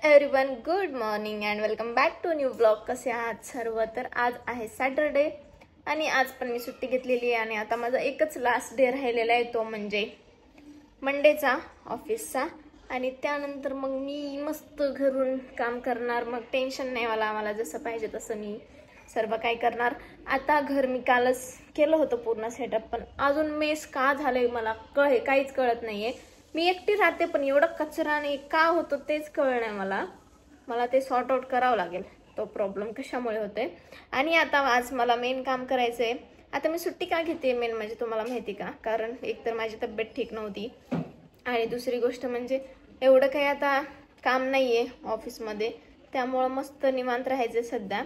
Everyone, good morning and welcome back to new blog. कसे आहात सर्व? तर आज आहे सॅटरडे आणि आज पण मी सुट्टी घेतलेली आहे आणि आता माझा एकच लास्ट डे राहिलेला आहे, तो म्हणजे मंडेचा ऑफिसचा. आणि त्यानंतर मग मी मस्त घरून काम करणार. मग टेन्शन नाही मला जसं पाहिजे तसं मी सर्व काय करणार. आता घर मी कालच केलं होतं पूर्ण सेटअप, पण अजून मेस का झालंय मला काहीच कळत नाहीये. मी एकटी राहते पण एवढा कचरा नाही का होतो तेच कळलं नाही मला ते सॉर्ट आउट करावं लागेल, तो प्रॉब्लेम कशामुळे होते. आणि आता आज मला मेन काम करायचंय. आता मी सुट्टी का घेते मेन म्हणजे तुम्हाला माहिती का? कारण एक तर माझी तब्येत ठीक नव्हती आणि दुसरी गोष्ट म्हणजे एवढं काही आता काम नाहीये ऑफिसमध्ये, त्यामुळं मस्त निवांत राहायचं सध्या.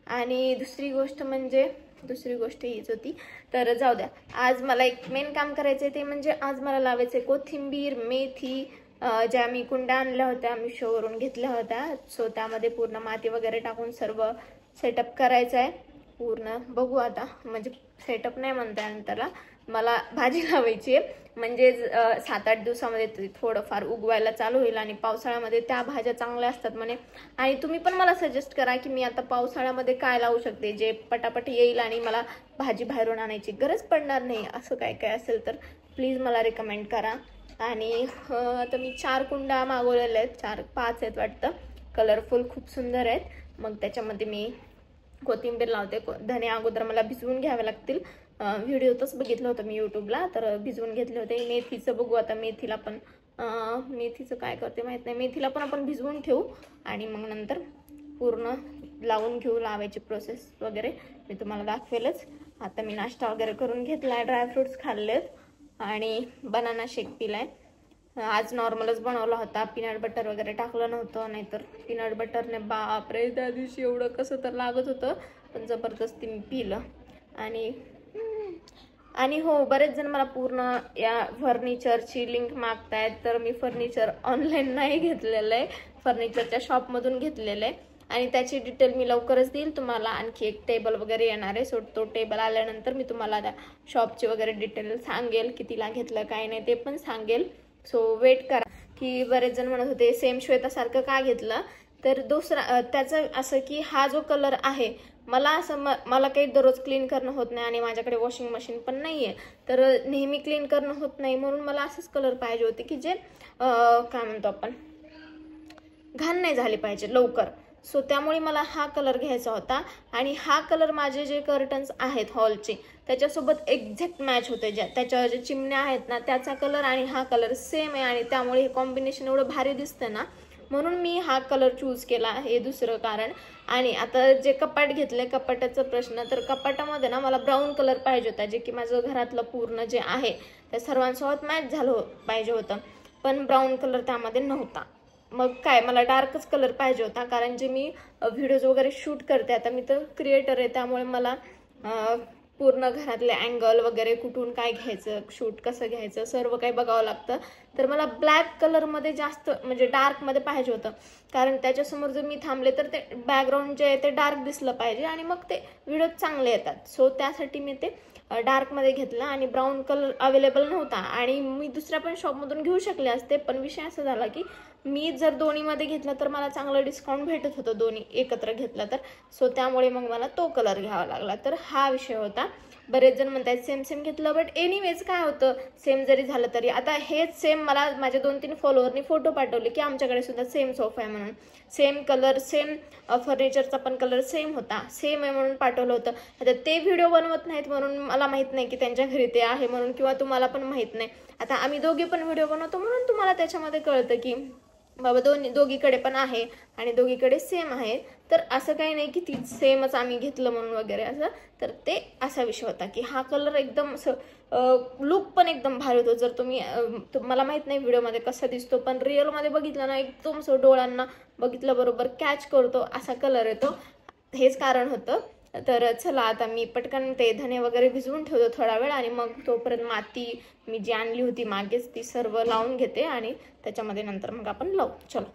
आणि दुसरी गोष्ट हीच होती, तर जाऊ द्या. आज मला एक मेन काम करायचंय, ते म्हणजे आज मला लावायचंय कोथिंबीर, मेथी, ज्या मी कुंड्या आणल्या होत्या मिशोवरून घेतल्या होत्या. सो त्यामध्ये पूर्ण माती वगैरे टाकून सर्व सेटअप करायचं आहे पूर्ण. बघू आता, म्हणजे सेटअप नाही म्हणता येणार त्याला, मला भाजी लावायची आहे. म्हणजे 7-8 दिवसामध्ये थोडंफार उगवायला चालू होईल आणि पावसाळ्यामध्ये त्या भाज्या चांगल्या असतात म्हणे. आणि तुम्ही पण मला सजेस्ट करा की मी आता पावसाळ्यामध्ये काय लावू शकते जे पटापट येईल आणि मला भाजी बाहेरून आणायची गरज पडणार नाही. असं काय काय असेल तर प्लीज मला रिकमेंड करा. आणि आता मी 4 कुंड्या मागवलेल्या आहेत, 4-5 आहेत वाटतं, कलरफुल खूप सुंदर आहेत. मग त्याच्यामध्ये मी कोथिंबीर लावते. धने अगोदर मला भिजवून घ्यावे लागतील. व्हिडिओतच बघितलं होतं मी यूट्यूबला, तर भिजवून घेतले होते. मेथीचं बघू आता, मेथीला पण मेथीचं काय करते माहित नाही. मेथीला पण आपण भिजवून ठेवू आणि मग नंतर पूर्ण लावून घेऊ. लावायची प्रोसेस वगैरे मी तुम्हाला दाखवेलच. आता मी नाश्ता वगैरे करून घेतलाय, ड्रायफ्रुट्स खाल्लेत आणि बनाना शेक पिलाय. आज नॉर्मलच बनवला होता, पीनट बटर वगैरे टाकलं नव्हतं, नाहीतर पीनट बटरने बापरे त्या दिवशी एवढं कसं तर लागत होतं, पण जबरदस्ती मी पिलं. आणि हो, बरेच जण मला पूर्ण या फर्निचरची लिंक मागतायत, तर मी फर्निचर ऑनलाईन नाही घेतलेलं आहे, फर्निचरच्या शॉपमधून घेतलेलं आहे. आणि त्याची डिटेल मी लवकरच देईल तुम्हाला. आणखी एक टेबल वगैरे येणार आहे, सो तो टेबल आल्यानंतर मी तुम्हाला त्या शॉपची वगैरे डिटेल सांगेल, कितीला घेतलं काय नाही ते पण सांगेल. सो वेट करा. की बरेच जण म्हणत होते सेम श्वेतासारखं का घेतलं, तर दुसरा त्याचं असं की हा जो कलर आहे, मला काही दररोज क्लीन करणं होत नाही आणि माझ्याकडे वॉशिंग मशीन पण नाहीये, तर नेहमी क्लीन करणं होत नाही, म्हणून मला असंच कलर पाहिजे होते की जे काय म्हणतो आपण, घाण नाही झाली पाहिजे लवकर. सो त्यामुळे मला हा कलर घ्यायचा होता. आणि हा कलर माझे जे कर्टन्स आहेत हॉलचे त्याच्यासोबत एक्झॅक्ट मॅच होते. त्याच्या जे चिमण्या आहेत ना त्याचा कलर आणि हा कलर सेम आहे आणि त्यामुळे हे कॉम्बिनेशन एवढं भारी दिसतं ना, म्हणून मी हा कलर चूज केला, हे दुसरं कारण. आणि आता जे कपाट घेतले, कपाटाचा प्रश्न, तर कपाटामध्ये ना मला ब्राऊन कलर पाहिजे होता, जे की माझं घरातलं पूर्ण जे आहे त्या सर्वांसोबत मॅच झालं पाहिजे होतं, पण ब्राऊन कलर त्यामध्ये नव्हता. मग काय, मला डार्कच कलर पाहिजे होता, कारण जे मी व्हिडिओज वगैरे शूट करते, आता मी तर क्रिएटर आहे, त्यामुळे मला पूर्ण घरातले अँगल वगैरे कुठून काय घ्यायचं, शूट कसं घ्यायचं, सर्व काही बघावं लागतं. तर मला ब्लॅक कलरमध्ये जास्त म्हणजे डार्कमध्ये पाहिजे होतं, कारण त्याच्यासमोर जर मी थांबले तर ते बॅकग्राऊंड जे आहे ते डार्क दिसलं पाहिजे आणि मग ते व्हिडिओ चांगले येतात. सो त्यासाठी मी ते डार्कमध्ये घेतला आणि ब्राऊन कलर अवेलेबल नव्हता. आणि मी दुसऱ्या पण शॉपमधून घेऊ शकले असते, पण विषय असा झाला की मी जर दोन्हीमध्ये घेतलं तर मला चांगलं डिस्काउंट भेटत होतं दोन्ही एकत्र घेतलं तर. सो त्यामुळे मग मला तो कलर घ्यावा लागला. तर हा विषय होता. बरेच जण म्हणतात सेम घेतलं, बट एनिवेज काय होतं, सेम जरी झालं तरी आता हेच सेम मला माझ्या 2-3 फॉलोअरनी फोटो पाठवले की आमच्याकडे सुद्धा सेम सोफा आहे म्हणून, सेम कलर, सेम फर्निचरचा पण कलर सेम होता, सेम आहे म्हणून पाठवलं होतं. आता ते व्हिडिओ बनवत नाहीत म्हणून मला माहित नाही की त्यांच्या घरी ते आहे म्हणून, किंवा तुम्हाला पण माहित नाही. आता आम्ही दोघी पण व्हिडिओ बनवतो म्हणून तुम्हाला त्याच्यामध्ये कळतं की बाबा दोघीकडे पण आहे आणि दोघीकडे सेम आहे. तर असं काही नाही की ती सेमच आम्ही घेतलं म्हणून वगैरे असं. तर ते असा विषय होता की हा कलर एकदम असं लुक पण एकदम भारी होतो. जर मला माहित नाही व्हिडिओमध्ये कसा दिसतो, पण रिअलमध्ये बघितलं ना एकदम असं डोळ्यांना बघितलं बरोबर कॅच करतो असा कलर येतो. हेच कारण होतं. तर चला आता मी पटकन ते धने वगैरे भिजवून ठेवतो थोडा वेळ, आणि मग तोपर्यंत माती मी जी आणली होती मागेच ती सर्व लावून घेते आणि त्याच्यामध्ये नंतर मग आपण लावू. चलो.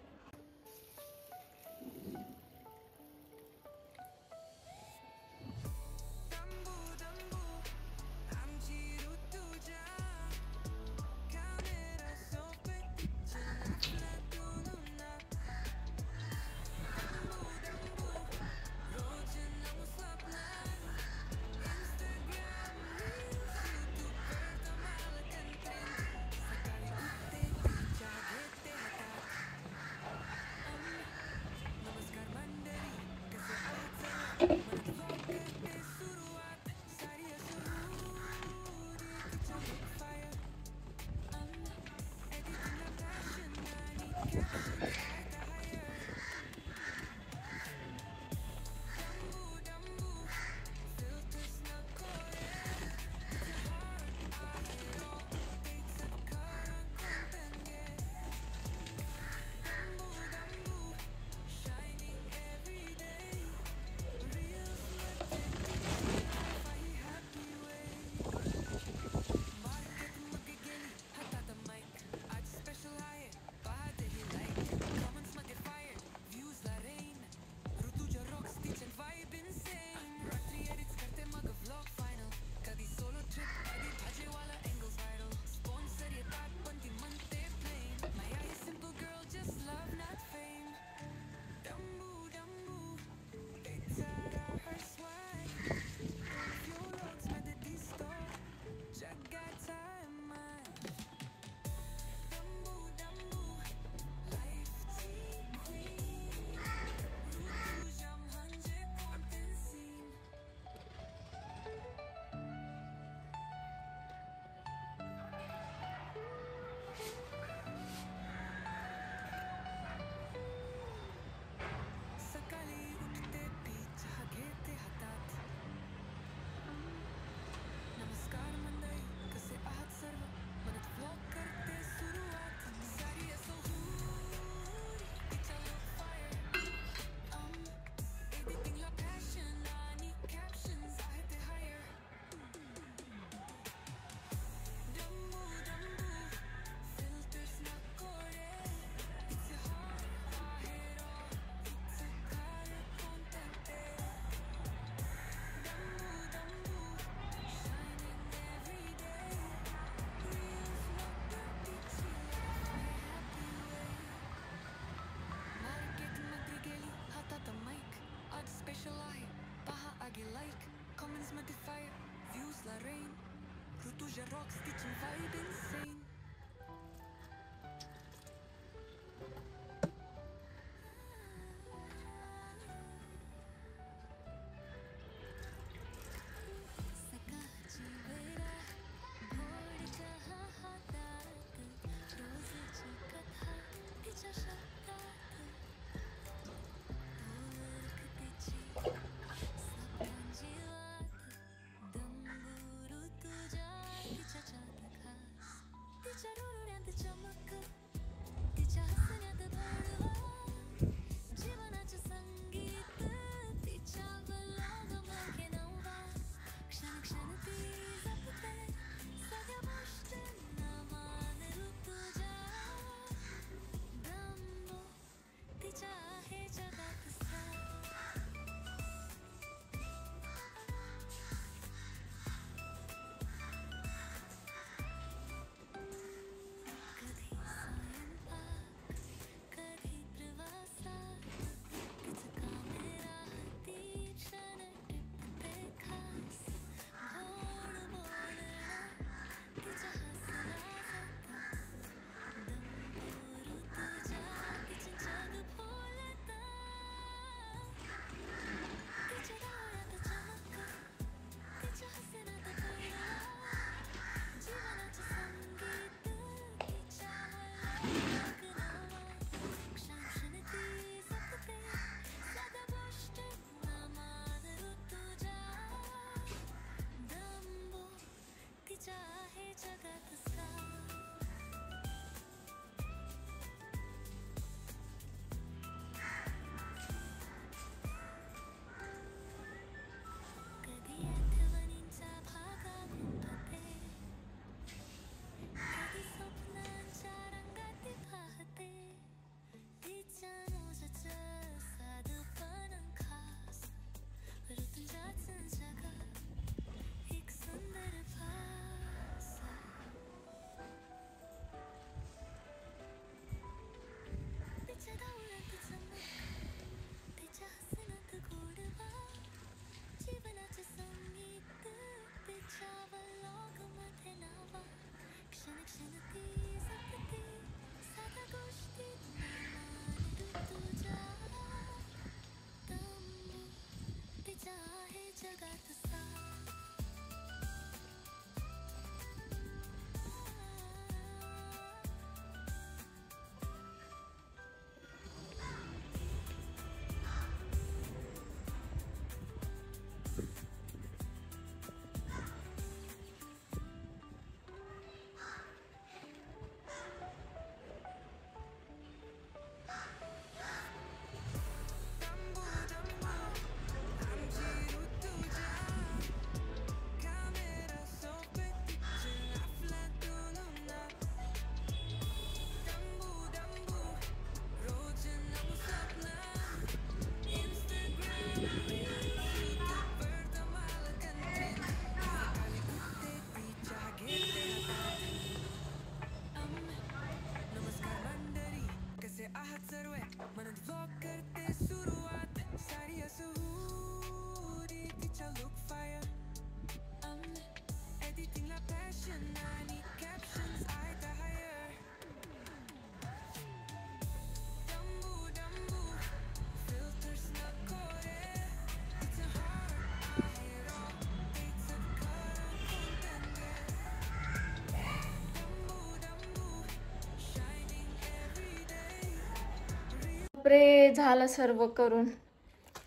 बापरे, झालं सर्व करून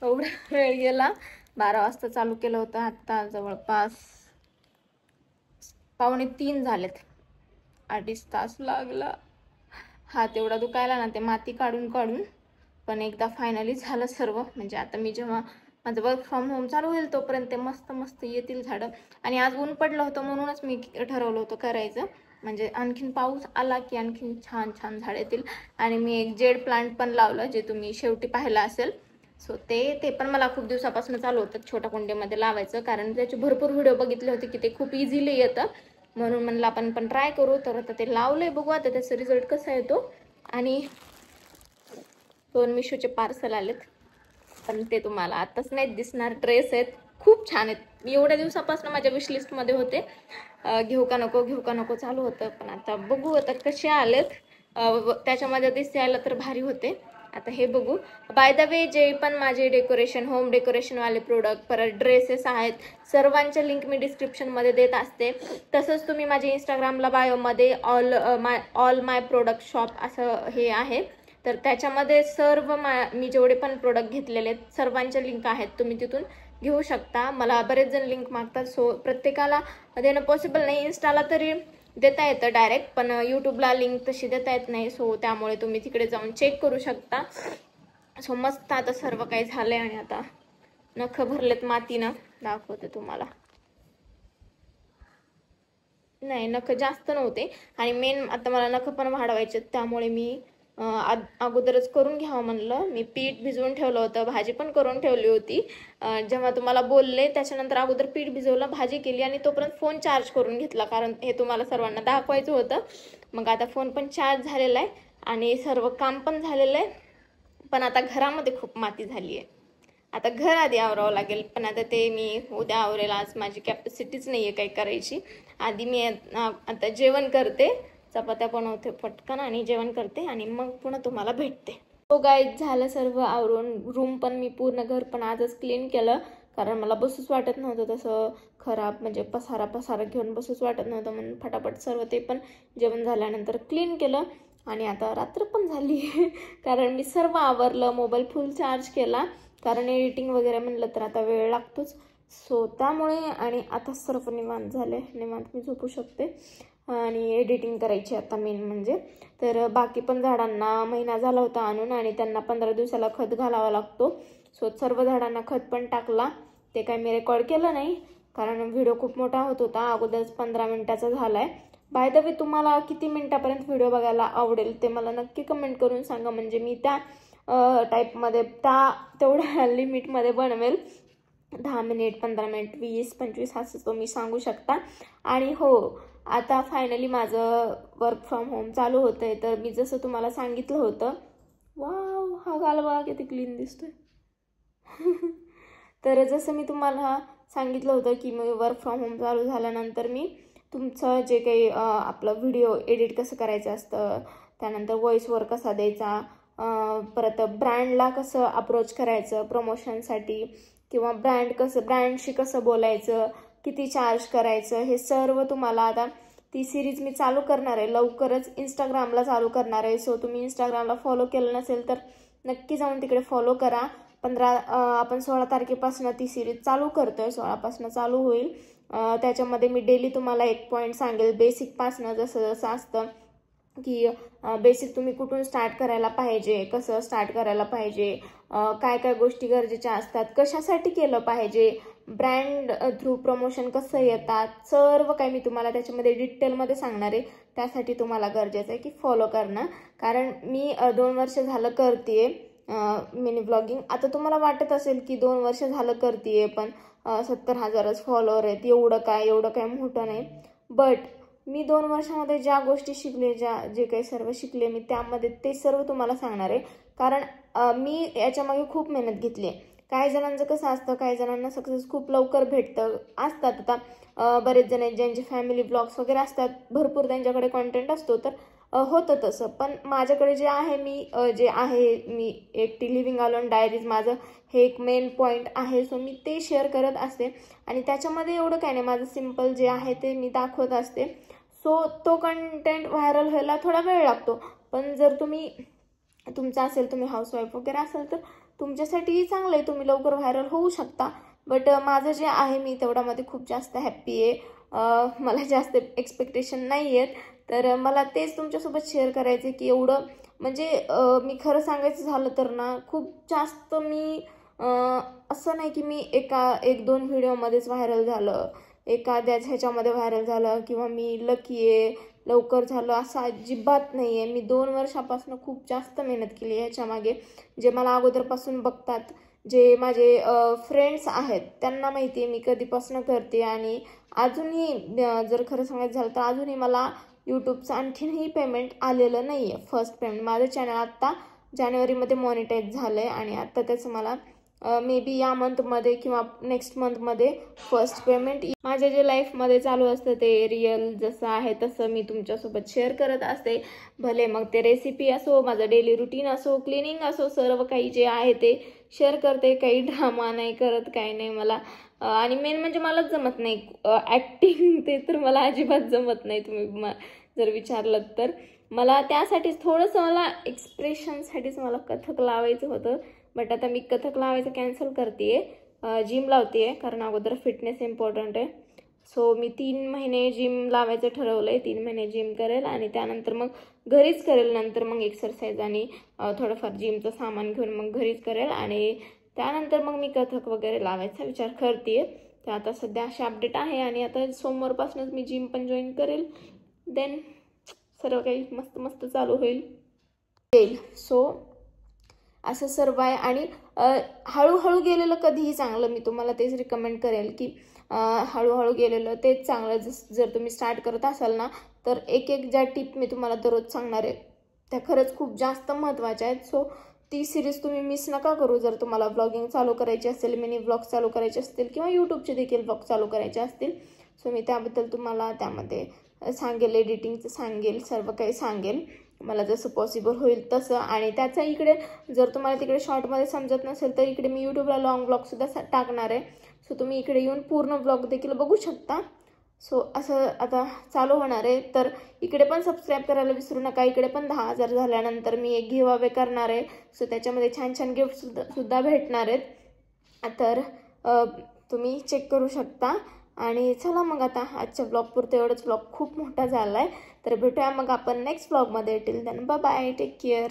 एवढा वेळ गेला. 12 वाजता चालू केलं होतं, आता जवळपास 2:45 झालेत. 2.5 तास लागला. हात एवढा दुखायला ना ते माती काढून काढून. पण एकदा फायनली झालं सर्व. म्हणजे आता मी जेव्हा माझं वर्क फ्रॉम होम चालू होईल तोपर्यंत ते मस्त मस्त येतील झाडं. आणि आज ऊन पडलं होतं म्हणूनच मी ठरवलं होतं करायचं. म्हणजे आणखीन पाऊस आला की आणखीन छान छान झाडं येतील. आणि मी एक जेड प्लांट पण लावलं, जे तुम्ही शेवटी पाहिलं असेल. सो ते पण मला खूप दिवसापासून चालू होतं छोट्या कुंडीमध्ये लावायचं, कारण त्याचे भरपूर व्हिडिओ बघितले होते की ते खूप इझिली येतं. म्हणून म्हणलं आपण पण ट्राय करू. तर आता ते लावलंय, बघू आता त्याचा रिझल्ट कसा येतो. आणि 2 मिशोचे पार्सल आलेत, पण ते तुम्हाला आताच नाही दिसणार. ड्रेस आहेत, खूप छान आहेत. मी एवढ्या दिवसापासून माझ्या विशलिस्टमध्ये होते, घेऊ का नको चालू होतं. पण आता बघू आता कसे आलेत. त्याच्यामध्ये दिसायला तर भारी होते. आता हे बघू. बाय द वे, जे पण माझे डेकोरेशन, होम डेकोरेशनवाले प्रोडक्ट, परत ड्रेसेस आहेत, सर्वांच्या लिंक मी डिस्क्रिप्शनमध्ये देत असते. तसंच तुम्ही माझ्या इंस्टाग्रामला बायोमध्ये ऑल माय प्रोडक्ट शॉप असं हे आहे, तर त्याच्यामध्ये सर्व मी जेवढे पण प्रोडक्ट घेतलेले आहेत सर्वांच्या लिंक आहेत, तुम्ही तिथून घेऊ शकता. मला बरेच जण लिंक मागतात, सो प्रत्येकाला देणं पॉसिबल नाही. इंस्टाला तरी देता येतं डायरेक्ट, पण यूट्यूबला लिंक तशी देता येत नाही. सो त्यामुळे तुम्ही तिकडे जाऊन चेक करू शकता. सो मस्त आता सर्व काही झालंय. आणि आता नख भरलेत मातीनं, दाखवते तुम्हाला. नाही, नख जास्त नव्हते. आणि मेन आता मला नख पण वाढवायचे, त्यामुळे मी अगोदरच करून घ्यावं म्हणलं. मी पीठ भिजवून ठेवलं होतं, भाजी पण करून ठेवली होती. जेव्हा तुम्हाला बोलले त्याच्यानंतर अगोदर पीठ भिजवलं, भाजी केली, आणि तोपर्यंत फोन चार्ज करून घेतला, कारण हे तुम्हाला सर्वांना दाखवायचं होतं. मग आता फोन पण चार्ज झालेला आहे आणि सर्व काम पण झालेलं आहे. पण आता घरामध्ये खूप माती झाली आहे. आता घर आधी आवरावं लागेल, पण आता ते मी उद्या आवरेल. आज माझी कॅपॅसिटीच नाही आहे काही करायची. आधी मी आता जेवण करते, चपात्या बनवते पटकन आणि जेवण करते, आणि मग पुन्हा तुम्हाला भेटते. हो गाईज, झालं सर्व आवरून. रूम पण मी पूर्ण घर पण आजच क्लीन केलं, कारण मला बसूच वाटत नव्हतं तसं खराब, म्हणजे पसारा घेऊन बसूच वाटत नव्हतं. म्हणून फटाफट सर्व ते पण जेवण झाल्यानंतर क्लीन केलं. आणि आता रात्र पण झाली कारण मी सर्व आवरलं, मोबाईल फुल चार्ज केला, कारण एडिटिंग वगैरे म्हणलं तर आता वेळ लागतोच. सो त्यामुळे. आणि आता सर्व निवांत झाले, निवांत मी झोपू शकते. आणि एडिटिंग करायची आता मेन म्हणजे. तर बाकी पण झाडांना महिना झाला होता आणून, आणि त्यांना 15 दिवसाला खत घालावा लागतो. सो सर्व झाडांना खत पण टाकला. ते काय मी रेकॉर्ड केलं नाही, कारण व्हिडिओ खूप मोठा होत होता. अगोदरच 15 मिनिटाचा झाला आहे. बाय द वे, तुम्हाला किती मिनिटापर्यंत व्हिडिओ बघायला आवडेल ते मला नक्की कमेंट करून सांगा, म्हणजे मी त्या टाईपमध्ये तेवढ्या लिमिटमध्ये बनवेल. 10 मिनिट, 15 मिनिट, 20-25 असं तुम्ही सांगू शकता. आणि हो, आता फायनली माझं वर्क फ्रॉम होम चालू होतंय. तर मी जसं तुम्हाला सांगितलं होतं, वाव, हा गाल बघा किती क्लीन दिसतोय तर जसं मी तुम्हाला सांगितलं होतं की मी वर्क फ्रॉम होम चालू झाल्यानंतर मी तुमचं जे काही आपलं व्हिडिओ एडिट कसं करायचं असतं, त्यानंतर व्हॉइसवर कसा द्यायचा, परत ब्रँडला कसं अप्रोच करायचं प्रमोशनसाठी, किंवा ब्रँडशी कसं बोलायचं, किती चार्ज करायचं, हे सर्व तुम्हाला आता ती सिरीज मी चालू करणार आहे. लवकरच इंस्टाग्रामला चालू करणार आहे. सो तुम्ही इंस्टाग्रामला फॉलो केलं नसेल तर नक्की जाऊन तिकडे फॉलो करा. आपण 16 तारखेपासून ती सिरीज चालू करतोय, 16पासून चालू होईल. त्याच्यामध्ये मी डेली तुम्हाला एक पॉईंट सांगेल, बेसिकपासनं जसं असतं की बेसिक तुम्ही कुठून स्टार्ट करायला पाहिजे, कसं स्टार्ट करायला पाहिजे, काय काय गोष्टी गरजेच्या असतात, कशासाठी केलं पाहिजे, ब्रँड थ्रू प्रमोशन कसं येतात, सर्व काही मी तुम्हाला त्याच्यामध्ये डिटेलमध्ये सांगणार आहे. त्यासाठी तुम्हाला गरजेचं आहे की फॉलो करणं, कारण मी 2 वर्ष झालं करते मिनी ब्लॉगिंग. आता तुम्हाला वाटत असेल की 2 वर्ष झालं करते पण 70,000च फॉलोअर आहेत, एवढं काय मोठं नाही. बट मी 2 वर्षामध्ये ज्या गोष्टी शिकले, जे काही सर्व शिकले मी, त्यामध्ये ते सर्व तुम्हाला सांगणार आहे. कारण मी याच्यामागे खूप मेहनत घेतली आहे. काही जणांचं कसं असतं, काही जणांना सक्सेस खूप लवकर भेटतं. असतात आता बरेच जण आहेत ज्यांचे फॅमिली ब्लॉग्स वगैरे असतात, भरपूर त्यांच्याकडे कॉन्टेंट असतो, तर होतं तसं. पण माझ्याकडे जे आहे मी एकटी लिव्हिंग अलोन डायरीज माझं हे एक मेन पॉईंट आहे. सो मी ते शेअर करत असते आणि त्याच्यामध्ये एवढं काही नाही, माझं सिम्पल जे आहे ते मी दाखवत असते. सो तो कंटेंट व्हायरल व्हायला थोडा वेळ लागतो. पण जर तुमचं असेल, तुम्ही हाऊसवाईफ वगैरे असेल, तर तुमच्यासाठीही चांगलं आहे, तुम्ही लवकर व्हायरल होऊ शकता. बट माझं जे आहे मी तेवढ्यामध्ये खूप जास्त हॅप्पी आहे. मला जास्त एक्सपेक्टेशन नाही आहेत. तर मला तेच तुमच्यासोबत शेअर करायचं की एवढं म्हणजे मी खरं सांगायचं झालं तर ना, खूप जास्त मी असं नाही की मी एक दोन व्हिडिओमध्येच व्हायरल झालं, एखाद्याच ह्याच्यामध्ये व्हायरल झालं किंवा मी लकी आहे, लवकर झालं, असं अजिबात नाही आहे. मी 2 वर्षापासून खूप जास्त मेहनत केली आहे ह्याच्यामागे. जे मला अगोदरपासून बघतात, जे माझे फ्रेंड्स आहेत, त्यांना माहिती आहे मी कधीपासून करते. आणि अजूनही जर खरं सांगायचं झालं तर अजूनही मला यूट्यूबचं आणखीनही पेमेंट आलेलं नाही आहे. फर्स्ट पेमेंट माझं चॅनल आत्ता जानेवारीमध्ये मॉनिटाईज झालं आहे आणि आत्ता त्याचं मला मे बी या मंथमध्ये किंवा नेक्स्ट मंथमध्ये फर्स्ट पेमेंट. माझ्या जे लाईफमध्ये चालू असतं ते रिअल जसं आहे तसं मी तुमच्यासोबत शेअर करत असते. भले मग ते रेसिपी असो, माझं डेली रुटीन असो, क्लिनिंग असो, सर्व काही जे आहे ते शेअर करते. काही ड्रामा नाही करत, काही नाही मला. आणि मेन म्हणजे मलाच जमत नाही ॲक्टिंग, ते तर मला अजिबात जमत नाही. तुम्ही जर विचारलं तर मला त्यासाठीच थोडंसं मला एक्सप्रेशनसाठीच मला कथक लावायचं होतं. बट आता मी कथक लावायचं कॅन्सल करते आहे, जिम लावते आहे, कारण अगोदर फिटनेस इम्पॉर्टंट आहे. सो मी 3 महिने जिम लावायचं ठरवलं आहे. 3 महिने जिम करेल आणि त्यानंतर मग घरीच करेल. नंतर मग एक्सरसाइज आणि थोडंफार जिमचं सामान घेऊन मग घरीच करेल आणि त्यानंतर मग मी कथक वगैरे लावायचा विचार करते आहे. तर आता सध्या असे अपडेट आहे आणि आता सोमवारपासूनच मी जिम पण जॉईन करेल. देन सर्व काही मस्त मस्त चालू होईल. सो असं सर्व आहे. आणि हळूहळू गेलेलं कधीही चांगलं. मी तुम्हाला तेच रिकमेंड करेल की हळूहळू गेलेलं तेच चांगलं. जर तुम्ही स्टार्ट करत असाल ना, तर एक ज्या टिप मी तुम्हाला दररोज सांगणार आहे त्या खरंच खूप जास्त महत्त्वाच्या आहेत. सो ती सिरीज तुम्ही मिस नका करू. जर तुम्हाला व्लॉगिंग चालू करायची असेल, मिनी व्लॉग चालू करायचे असतील किंवा यूट्यूबचे देखील व्लॉग चालू करायचे असतील, सो मी त्याबद्दल तुम्हाला त्यामध्ये सांगेल, एडिटिंगचं सांगेल, सर्व काही सांगेल मला जसं पॉसिबल होईल तसं. आणि त्याचा इकडे जर तुम्हाला तिकडे शॉर्टमध्ये समजत नसेल तर इकडे मी यूट्यूबला लॉंग व्लॉगसुद्धा टाकणार आहे. सो तुम्ही इकडे येऊन पूर्ण व्लॉग देखील बघू शकता. सो असं आता चालू होणार आहे. तर इकडे पण सबस्क्राईब करायला विसरू नका. इकडे पण 10,000 झाल्यानंतर मी एक गिव्ह अवे करणार आहे. सो त्याच्यामध्ये छान छान गिफ्टसुद्धा भेटणार आहेत. तर तुम्ही चेक करू शकता. आणि चला मग आता आजच्या ब्लॉगपुरतं एवढंच. ब्लॉग खूप मोठा झाला आहे. तर भेटूया मग आपण नेक्स्ट ब्लॉगमध्ये. Till then bye bye, take care.